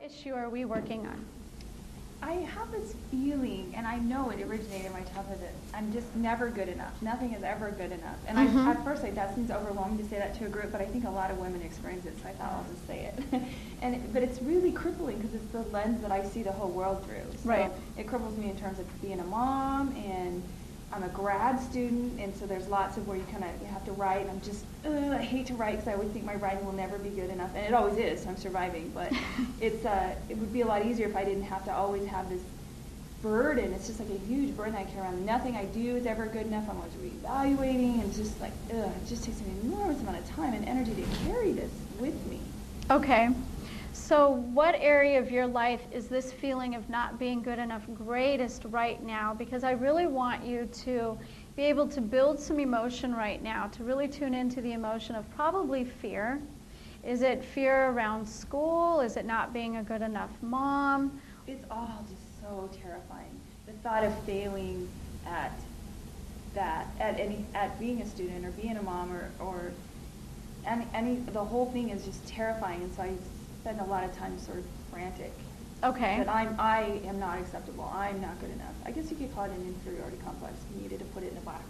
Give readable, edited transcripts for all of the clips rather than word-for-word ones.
issue are we working on? I have this feeling, and I know it originated in my childhood, that I'm just never good enough. Nothing is ever good enough. And at first, that seems overwhelming to say that to a group, but I think a lot of women experience it, so I thought I'll just say it. But it's really crippling because it's the lens that I see the whole world through. So right. It cripples me in terms of being a mom, and I'm a grad student, and so there's lots of where you have to write, and I'm just, I hate to write because I always think my writing will never be good enough, and it always is, so I'm surviving, but it would be a lot easier if I didn't have to always have this burden. It's just like a huge burden I carry around. Nothing I do is ever good enough. I'm always reevaluating, and it's just like, it just takes an enormous amount of time and energy to carry this with me. Okay. So what area of your life is this feeling of not being good enough greatest right now? Because I really want you to be able to build some emotion right now, to really tune into the emotion of probably fear. Is it fear around school? Is it not being a good enough mom? It's all just so terrifying. The thought of failing at being a student or being a mom or the whole thing is just terrifying, and so I spend a lot of time sort of frantic. Okay. That I am not acceptable. I'm not good enough. I guess you could call it an inferiority complex if you needed to put it in a box.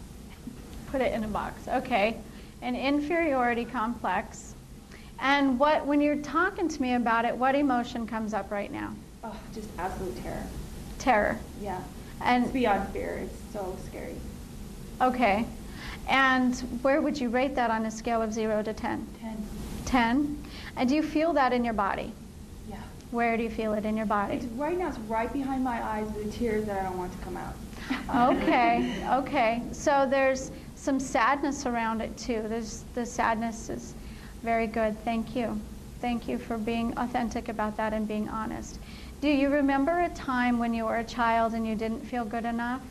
Put it in a box. Okay. An inferiority complex. And when you're talking to me about it, what emotion comes up right now? Oh, just absolute terror. Terror. Yeah. And it's beyond fear. It's so scary. Okay. And where would you rate that on a scale of 0 to 10? 10. 10? And do you feel that in your body? Yeah. Where do you feel it in your body? Right now it's right behind my eyes with the tears that I don't want to come out. Okay, okay. So there's some sadness around it too. The sadness is very good. Thank you. Thank you for being authentic about that and being honest. Do you remember a time when you were a child and you didn't feel good enough?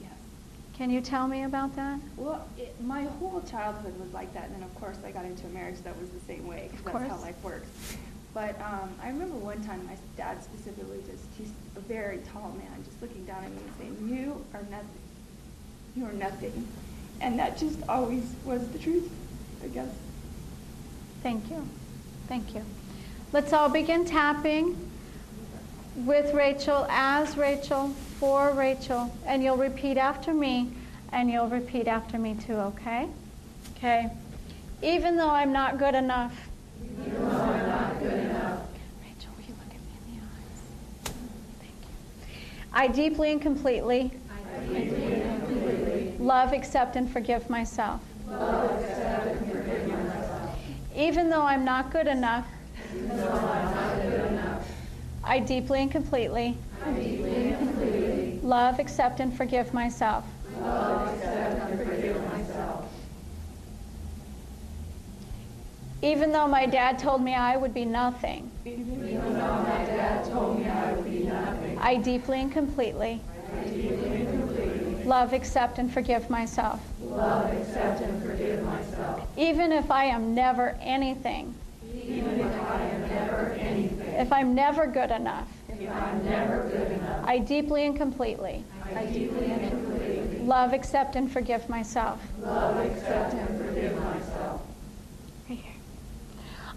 Yes. Can you tell me about that? Well, my whole childhood was like that, and then of course I got into a marriage that was the same way, because that's how life works. But I remember one time my dad specifically he's a very tall man, just looking down at me and saying, "You are nothing. You are nothing." And that just always was the truth, I guess. Thank you. Thank you. Let's all begin tapping with Rachel, as Rachel, for Rachel, and you'll repeat after me, and you'll repeat after me too, okay? Okay. Even though I'm not good enough. Even though I'm not good enough. Rachel, will you look at me in the eyes? Thank you. I deeply and completely. Love, accept, and forgive myself. Love, accept, and forgive myself. Even though I'm not good enough. Even though I'm not good enough. I deeply and completely. Love, accept, and forgive myself. Love, accept, and forgive myself. Even though my dad told me I would be nothing. Even though my dad told me I would be nothing. I deeply and completely. Love, accept, and forgive myself. Love, accept, and forgive myself. Even if I am never anything. Even if I am never anything. If I'm never good enough. If I'm never good enough. I deeply and completely. I deeply and completely. Love, accept, and forgive myself. Love, accept, and forgive myself. Right here.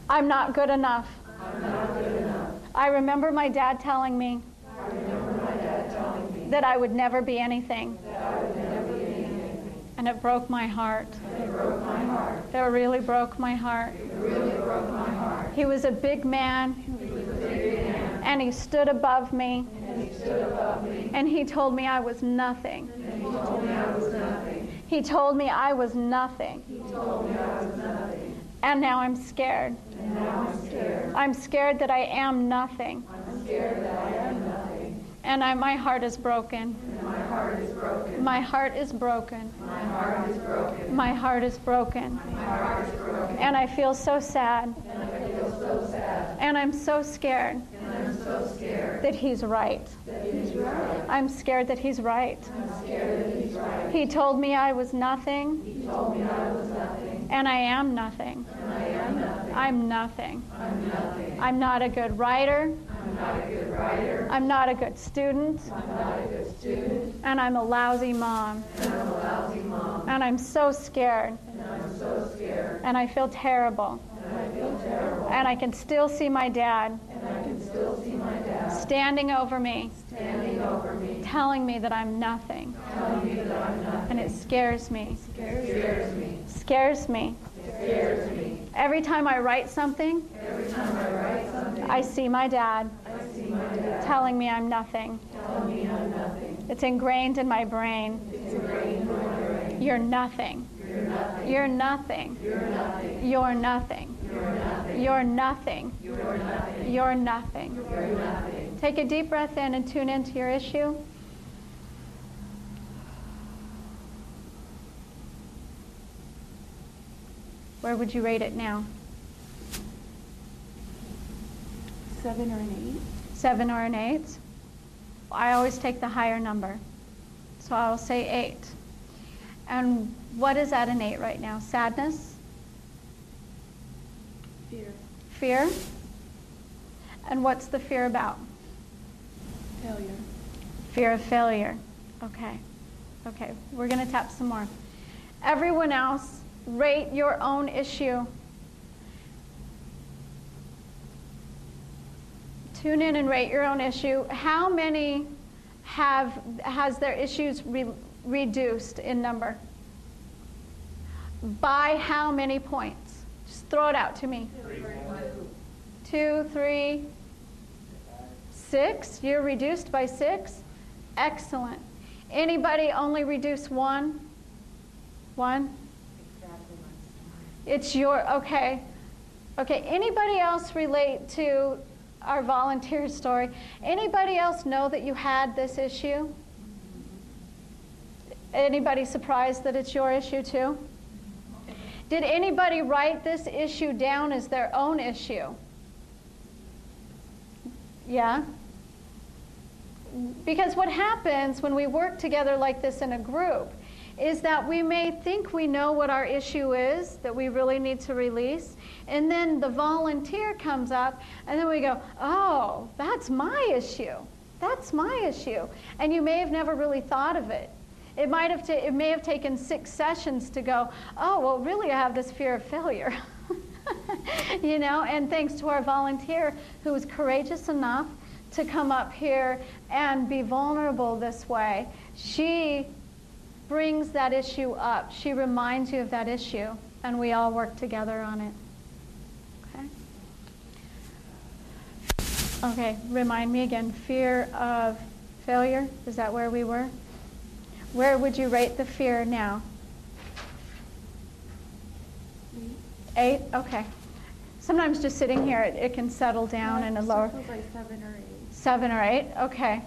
I'm not good enough. I'm not good enough. I remember my dad telling me. I remember my dad telling me. That I would never be anything. That I would never be anything. And it broke my heart. And it broke my heart. It really broke my heart. It really broke my heart. He was a big man. He was a big man. And he stood above me. And he stood above me. And he told me I was nothing. And he told me I was nothing. He told me I was nothing. He told me I was nothing. And now I'm scared. And now I'm scared. I'm scared that I am nothing. I'm scared that I am nothing. And my heart is broken. And my heart is broken. My heart is broken. My heart is broken. My heart is broken. My heart is broken. And I feel so sad. And I feel so sad. And I'm so scared. And I'm so scared. That he's right. That he's right. I'm scared that he's right. I'm scared that he's right. He told me I was nothing. He told me I was nothing. And I am nothing. And I am nothing. I'm nothing. I'm nothing. I'm not a good writer. I'm not a good writer. I'm not a good student. I'm not a good student. And I'm a lousy mom. And I'm a lousy mom. And I'm so scared. And I'm so scared. And I feel terrible. And I feel terrible. And I can still see my dad. And I can can still see my dad standing over me, telling me that I'm nothing. me that I'm nothing. And it scares me. Scares me. Scares me. Scares me. Every time I write something, I see my dad, telling me I'm nothing. It's ingrained in my brain. You're nothing. You're nothing. You're nothing. You're nothing. You're nothing. Take a deep breath in and tune into your issue. Where would you rate it now? 7 or an 8. 7 or an 8? I always take the higher number. So I'll say 8. And what is at an 8 right now? Sadness? Fear. Fear? And what's the fear about? Failure. Fear of failure. Okay. Okay, we're going to tap some more. Everyone else, rate your own issue. Tune in and rate your own issue. How many has their issues reduced in number? By how many points? Just throw it out to me. 2, 3, 6. You're reduced by 6? Excellent. Anybody only reduce 1? 1? It's your, okay. Okay, anybody else relate to our volunteer story? Anybody else know that you had this issue? Anybody surprised that it's your issue too? Did anybody write this issue down as their own issue? Yeah? Because what happens when we work together like this in a group is that we may think we know what our issue is that we really need to release, and then the volunteer comes up, and then we go, oh, that's my issue. That's my issue. And you may have never really thought of it. It may have taken 6 sessions to go, oh, well, really I have this fear of failure. You know, and thanks to our volunteer who was courageous enough to come up here and be vulnerable this way, she brings that issue up. She reminds you of that issue, and we all work together on it. Okay? Okay, remind me again, fear of failure, is that where we were? Where would you rate the fear now? 8? Okay. Sometimes just sitting here, it can settle down in a lower. Feels like 7 or 8. 7 or 8? Okay.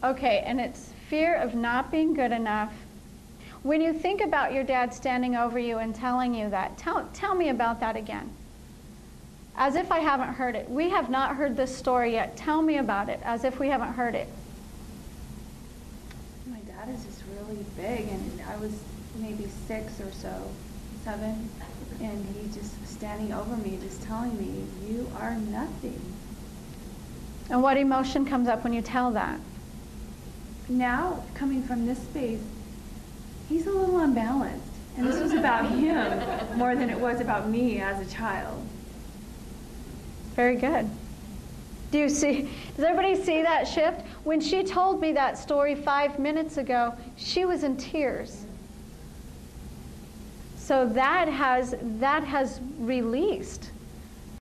Okay, and it's fear of not being good enough. When you think about your dad standing over you and telling you that, tell me about that again. As if I haven't heard it. We have not heard this story yet. Tell me about it, as if we haven't heard it. My dad is just really big, and I was maybe 6 or so, 7, and he just standing over me, just telling me, you are nothing. And what emotion comes up when you tell that? Now, coming from this space, he's a little unbalanced. And this was about him more than it was about me as a child. Very good. Does everybody see that shift? When she told me that story 5 minutes ago, she was in tears. So that has released.